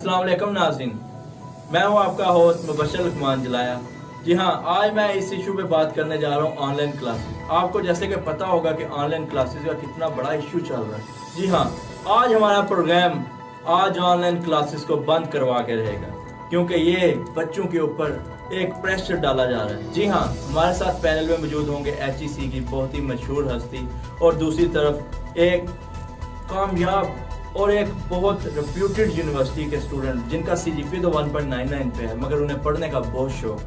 अस्सलाम वालेकुम नाज़रीन, मैं हूं आपका होस्ट मुबशर लुकमान जलाया। जी हाँ, आज मैं इस इशू पे बात करने जा रहा हूं ऑनलाइन क्लासेस। आपको जैसे कि पता होगा कि ऑनलाइन क्लासेस का कितना बड़ा इशू चल रहा है। जी हाँ, आज हमारा प्रोग्राम आज ऑनलाइन क्लासेस को बंद करवा के रहेगा, क्योंकि ये बच्चों के ऊपर एक प्रेशर डाला जा रहा है। जी हाँ, हमारे साथ पैनल में मौजूद होंगे HEC की बहुत ही मशहूर हस्ती और दूसरी तरफ एक कामयाब और एक बहुत रेप्यूटेड यूनिवर्सिटी के स्टूडेंट जिनका CGPA तो 1.99 पे है, मगर उन्हें पढ़ने का बहुत शौक।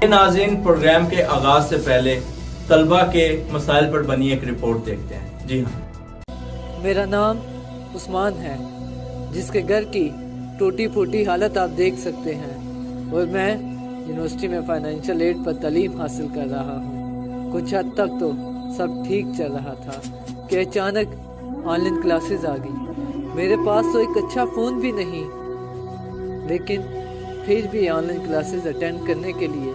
नाज़रीन, प्रोग्राम के आगाज से पहले तलबा के मसाइल पर बनी एक रिपोर्ट देखते हैं। जी हाँ, मेरा नाम उस्मान है, जिसके घर की टूटी फूटी हालत आप देख सकते हैं, और मैं यूनिवर्सिटी में फाइनेंशियल एड पर तालीम हासिल कर रहा हूँ। कुछ हद तक तो सब ठीक चल रहा था कि अचानक ऑनलाइन क्लासेस आ गई। मेरे पास तो एक अच्छा फ़ोन भी नहीं, लेकिन फिर भी ऑनलाइन क्लासेस अटेंड करने के लिए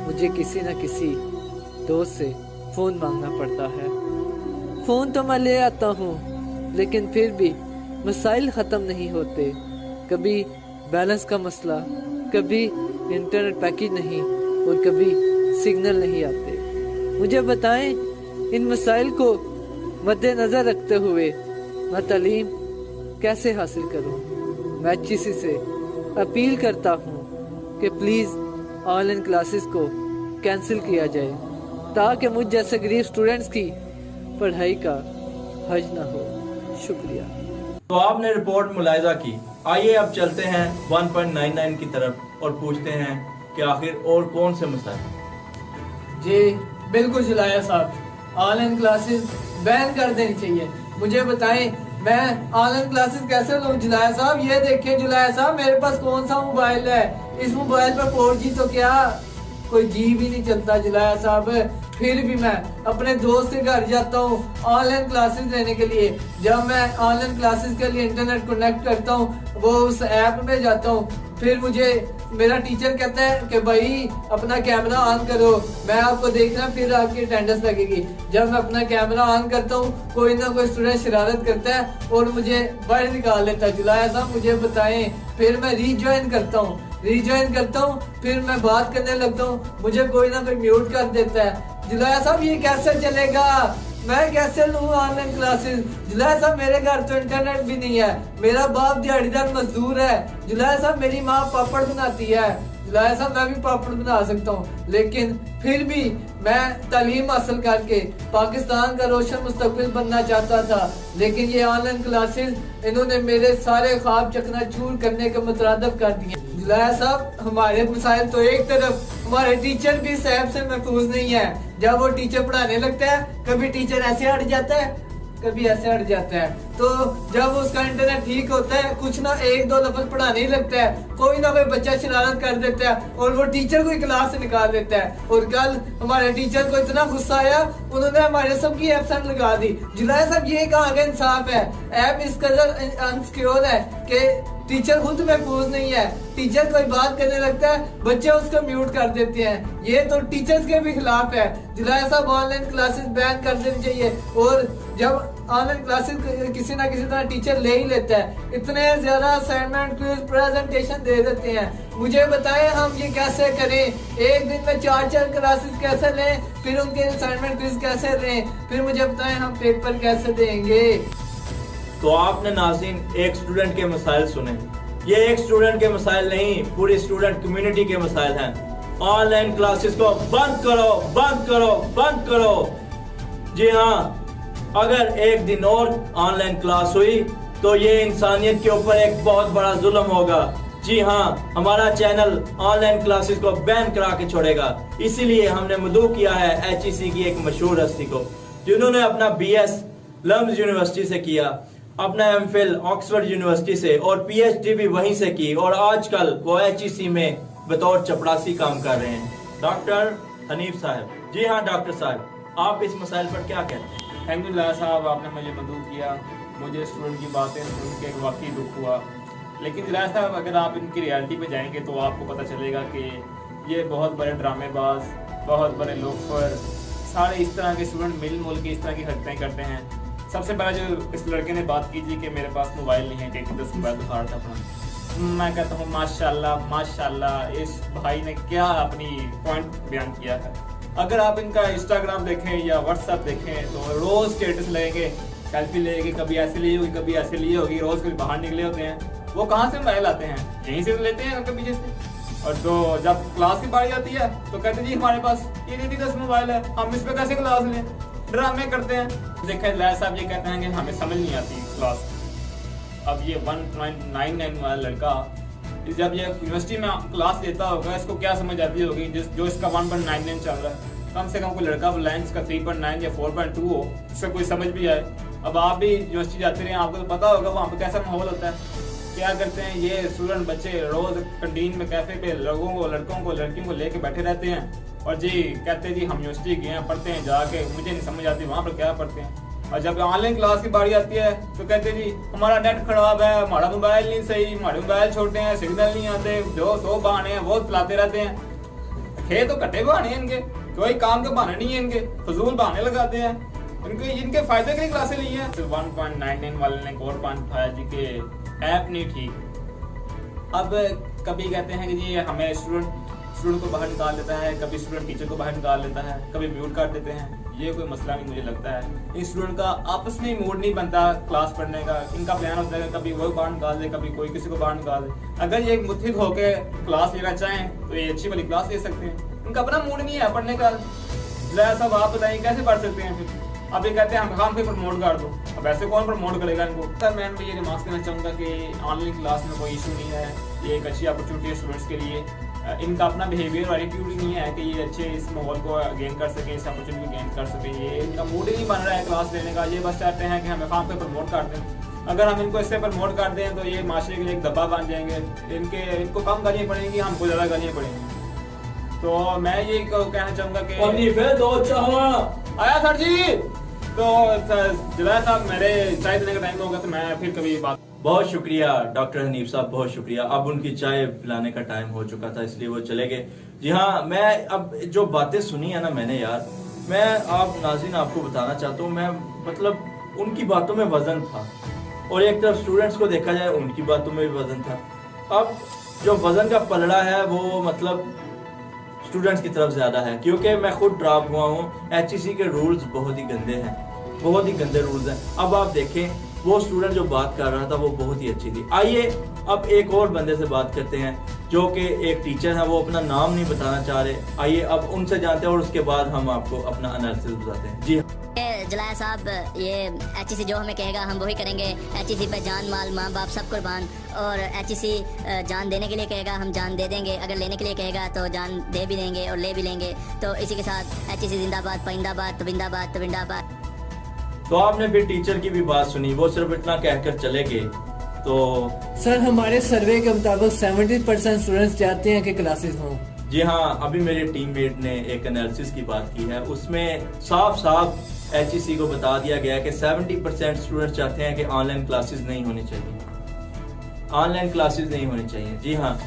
मुझे किसी न किसी दोस्त से फ़ोन मांगना पड़ता है। फ़ोन तो मैं ले आता हूँ, लेकिन फिर भी मसाइल ख़त्म नहीं होते। कभी बैलेंस का मसला, कभी इंटरनेट पैकेज नहीं, और कभी सिग्नल नहीं आते। मुझे बताएं, इन मसाइल को मद्देनज़र रखते हुए मैं तालीम कैसे हासिल करूँ। मैं HEC से अपील करता हूँ कि प्लीज़ ऑनलाइन क्लासेस को कैंसिल किया जाए, ताकि मुझ जैसे गरीब स्टूडेंट्स की पढ़ाई का हर्ज ना हो। शुक्रिया। तो आपने रिपोर्ट मुलाहिजा की। आइए अब चलते हैं 1.99 की तरफ और पूछते हैं कि आखिर और कौन से मसाइल। जी बिल्कुल जुलाया साहब, ऑनलाइन क्लासेस बैन कर देनी चाहिए। मुझे बताएं, मैं ऑनलाइन क्लासेस कैसे लूं? जुलाया साहब ये देखें, जुलाया साहब मेरे पास कौन सा मोबाइल है, इस मोबाइल पर 4G तो क्या कोई जी भी नहीं चलता। जुलाया साहब फिर भी मैं अपने दोस्त के घर जाता हूँ ऑनलाइन क्लासेस लेने के लिए। जब मैं ऑनलाइन क्लासेस के लिए इंटरनेट कनेक्ट करता हूँ, वो उस ऐप में जाता हूँ, फिर मुझे मेरा टीचर कहता है कि भाई अपना कैमरा ऑन करो, मैं आपको देखना, फिर आपकी अटेंडेंस लगेगी। जब मैं अपना कैमरा ऑन करता हूँ, कोई ना कोई स्टूडेंट शरारत करता है और मुझे बाहर निकाल लेता है। जुलाया साहब मुझे बताएं, फिर मैं रीज्वाइन करता हूँ, फिर मैं बात करने लगता हूँ, मुझे कोई ना कोई म्यूट कर देता है। जुलाया साहब ये कैसे चलेगा? मैं कैसे लूँ ऑनलाइन क्लासेस? जुलाया साहब मेरे घर तो इंटरनेट भी नहीं है, मेरा बाप दिहाड़ीदार मजदूर है। जुलाया साहब मेरी माँ पापड़ बनाती है। जुलाया साहब मैं भी पापड़ बना सकता हूँ, लेकिन फिर भी मैं तालीम हासिल करके पाकिस्तान का रोशन मुस्तकबिल बनना चाहता था। लेकिन ये ऑनलाइन क्लासेस इन्होंने मेरे सारे ख्वाब चकनाचूर करने का मुतरादफ कर दिए। जुलाया साहब हमारे मसाइल तो एक तरफ, हमारे टीचर भी साहब से महफूज नहीं है। जब वो टीचर पढ़ाने लगता है, कभी टीचर ऐसे हट जाता है, कभी ऐसे हट जाता है। तो जब उसका इंटरनेट ठीक होता है, कुछ ना एक दो लफ्ज पढ़ाने ही लगता है, कोई ना कोई बच्चा शरारत कर देता है और वो टीचर को क्लास से निकाल देता है। और कल हमारे टीचर को इतना गुस्सा आया, उन्होंने हमारे सबकी एब्सेंट लगा दी। जुलाया साहब ये कहाँ का इंसाफ है? ऐप इस कदर अनसिक्योर है कि टीचर खुद महफूज नहीं है। टीचर कोई बात करने लगता है, बच्चे उसको म्यूट कर देते हैं। ये तो टीचर्स के भी खिलाफ है। जुलाया साहब ऑनलाइन क्लासेस बैन कर देनी चाहिए। और जब ऑनलाइन क्लासेस किसी ना किसी तरह टीचर ले ही लेता है, इतने ज्यादा असाइनमेंट क्विज प्रेजेंटेशन दे देते हैं। मुझे बताएं हम ये कैसे करें? एक दिन में 4 क्लासेस कैसे लें, फिर उनके असाइनमेंट क्विज कैसे लें, फिर मुझे बताएं हम पेपर कैसे देंगे? तो आपने नाज़रीन एक स्टूडेंट के मसाइल सुने। ये एक स्टूडेंट के मसाइल नहीं, पूरी स्टूडेंट कम्युनिटी के मसाइल हैं। ऑनलाइन क्लासेस को बंद करो, बंद करो, बंद करो। जी हाँ, अगर एक दिन और ऑनलाइन क्लास हुई तो ये इंसानियत के ऊपर एक बहुत बड़ा जुल्म होगा। जी हाँ, हमारा चैनल ऑनलाइन क्लासेस को बैन करा के छोड़ेगा। इसीलिए हमने मदऊ किया है HEC की एक मशहूर हस्ती को, जिन्होंने अपना BS लम्स यूनिवर्सिटी से किया, अपना MPhil ऑक्सफोर्ड यूनिवर्सिटी से, और PhD भी वहीं से की, और आजकल वो HEC में बतौर चपड़ासी काम कर रहे हैं। डॉक्टर हनीफ साहब। जी हाँ डॉक्टर साहब, आप इस मसाइल पर क्या कहते हैं? थैंक यू जुलैया साहब, आपने मुझे मदद किया। मुझे स्टूडेंट की बातें सुन के वाकई दुख हुआ। लेकिन जुलैया साहब, अगर आप इनकी रियलिटी पे जाएंगे तो आपको पता चलेगा कि ये बहुत बड़े ड्रामेबाज, बहुत बड़े लोफर, सारे इस तरह के स्टूडेंट मिल के इस तरह की हरकतें करते हैं। सबसे पहले जो इस लड़के ने बात की थी कि मेरे पास मोबाइल नहीं है, कि 10 मोबाइल दिखा रहा था अपना। मैं कहता हूँ माशाल्लाह माशाल्लाह, इस भाई ने क्या अपनी पॉइंट बयान किया है। अगर आप इनका इंस्टाग्राम देखें या व्हाट्सएप देखें तो रोज स्टेटस लगेंगे, सेल्फी लेगी, कभी ऐसे ली होगी, कभी ऐसे ली होगी, रोज कभी बाहर निकले होते हैं। वो कहाँ से मोबाइल आते हैं? यहीं से लेते हैं उनके पीछे से। और तो जब क्लास की बारी आती है तो कहते जी हमारे पास ये दीदी 10 मोबाइल है, हम इस पे कैसे क्लास लें? ड्रामे करते हैं। देखें जुलैया साहब ये कहते हैं कि हमें समझ नहीं आती क्लास। अब ये 1.99 वाला लड़का जब ये यूनिवर्सिटी में क्लास लेता होगा, इसको क्या समझ आती होगी जो इसका 1.99 चल रहा है। कम से कम कोई लड़का लाइन्स का 3.9 या 4.2 हो, इससे कोई समझ भी आए। अब आप भी यूनिवर्सिटी जाते रहे, आपको तो पता होगा वहाँ पे कैसा माहौल होता है। क्या करते हैं ये स्टूडेंट बच्चे, रोज कैंटीन में कैफे पे लड़कों को लड़कियों को लेके बैठे रहते हैं और जी कहते हैं जी हम यूनिवर्सिटी गए हैं, पढ़ते हैं जाके, मुझे नहीं समझ आती वहाँ पर क्या पढ़ते हैं। और जब ऑनलाइन क्लास की बारी आती है तो कहते हैं जी हमारा नेट खराब है, हमारा मोबाइल नहीं सही, हमारे मोबाइल छोटे हैं, सिग्नल नहीं आते, जो 100 बहाने हैं वो चलाते रहते हैं। खे तो कटे बहाने हैं इनके, कोई काम के बहाने नहीं है इनके, फजूल बहाने लगाते हैं। इनके फायदे के लिए क्लासें ली हैं। 1.99 वाले ने एक और पॉइंट उठाया जी के ऐप नहीं ठीक। अब कभी कहते हैं कि जी हमें स्टूडेंट को बाहर निकाल लेता है, कभी स्टूडेंट टीचर को बाहर निकाल लेता है, कभी म्यूट कर देते हैं। ये कोई मसला नहीं मुझे लगता है। इन स्टूडेंट का आपस में मूड नहीं बनता क्लास पढ़ने का। इनका प्लान होता है कभी वो बाहर निकाल दे, कभी कोई किसी को बाहर निकाल दे। अगर ये मुत्तहिद होकर क्लास लेना चाहें तो ये अच्छी वाली क्लास ले सकते हैं। इनका अपना मूड नहीं है पढ़ने का। जुलैया साहब आप बताइए कैसे पढ़ सकते हैं फिर? अब ये कहते हैं हम काम पे प्रमोट कर दो, अब ऐसे कौन प्रमोट करेगा इनको? सर मैं ये रिमार्क्स देना चाहूँगा कि ऑनलाइन क्लास में कोई इशू नहीं है, ये एक अच्छी अपॉर्चुनिटी है स्टूडेंट्स के लिए। इनका अपना बिहेवियर और एटीट्यूड ही नहीं है कि ये अच्छे इस माहौल को गेन कर सकें, इस अपॉर्चुनिटी को गेन कर सकें। ये इनका मूड ही नहीं बन रहा है क्लास लेने का। ये बस चाहते हैं कि हमें काम पे प्रमोट कर दें। अगर हम इनको इससे प्रमोट कर दें तो ये माशरे के लिए एक दबा बन जाएंगे। इनको कम गालियाँ पड़ेंगी, हमको ज़्यादा गालियाँ पड़ेंगी। तो मैं ये कहना चाहूँगा कि आया सर जी। तो जुलैया साहब मेरे चाय देने का टाइम होगा तो मैं फिर कभी बात। बहुत शुक्रिया डॉक्टर हनीफ साहब, बहुत शुक्रिया। अब उनकी चाय पिलाने का टाइम हो चुका था इसलिए वो चले गए। जी हाँ, मैं अब जो बातें सुनी है ना मैंने यार, मैं आप नाज़रीन आपको बताना चाहता हूँ, मैं मतलब उनकी बातों में वजन था और एक तरफ स्टूडेंट्स को देखा जाए उनकी बातों में भी वजन था। अब जो वजन का पलड़ा है वो मतलब स्टूडेंट्स की तरफ ज्यादा है, क्योंकि मैं खुद ड्रॉप हुआ हूँ। HEC के रूल्स बहुत ही गंदे हैं, बहुत ही गंदे रूल्स हैं। अब आप देखें वो स्टूडेंट जो बात कर रहा था वो बहुत ही अच्छी थी। आइए अब एक और बंदे से बात करते हैं जो कि एक टीचर है, वो अपना नाम नहीं बताना चाह रहे। आइए अब उनसे जानते हैं और उसके बाद हम आपको अपना एनालिसिस बताते हैं। जी जुलैया साहब, ये HEC जो हमें कहेगा हम वही करेंगे। HEC पे जान माल माँ बाप सब कुर्बान। और HEC जान देने के लिए कहेगा हम जान दे देंगे, अगर लेने के लिए कहेगा तो जान दे भी देंगे और ले भी लेंगे। तो इसी के साथ HEC जिंदाबाद, परिंदाबाद, तविंदाबाद, तविंदाबाद। तो आपने फिर टीचर की भी बात सुनी, वो सिर्फ इतना कहकर चले गए। तो सर हमारे सर्वे के मुताबिक 70% स्टूडेंट्स चाहते हैं कि क्लासेस हों। जी हाँ, अभी मेरे टीममेट ने एक एनालिसिस की बात की है, उसमें साफ HEC को बता दिया गया है कि 70% स्टूडेंट्स चाहते हैं कि ऑनलाइन क्लासेस नहीं होनी चाहिए, ऑनलाइन क्लासेस नहीं होनी चाहिए। जी हाँ,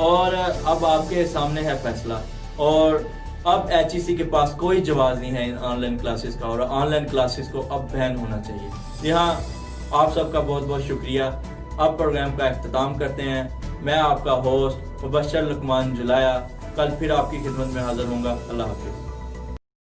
और अब आपके सामने है फैसला और अब HEC के पास कोई जवाब नहीं है ऑनलाइन क्लासेस का और ऑनलाइन क्लासेस को अब बैन होना चाहिए। जी हाँ, आप सबका बहुत बहुत शुक्रिया। अब प्रोग्राम का अख्ताम करते हैं। मैं आपका होस्ट मुबश्शिर लुकमान जुलैया कल फिर आपकी खिदमत में हाजिर होऊंगा। अल्लाह हाफिज़।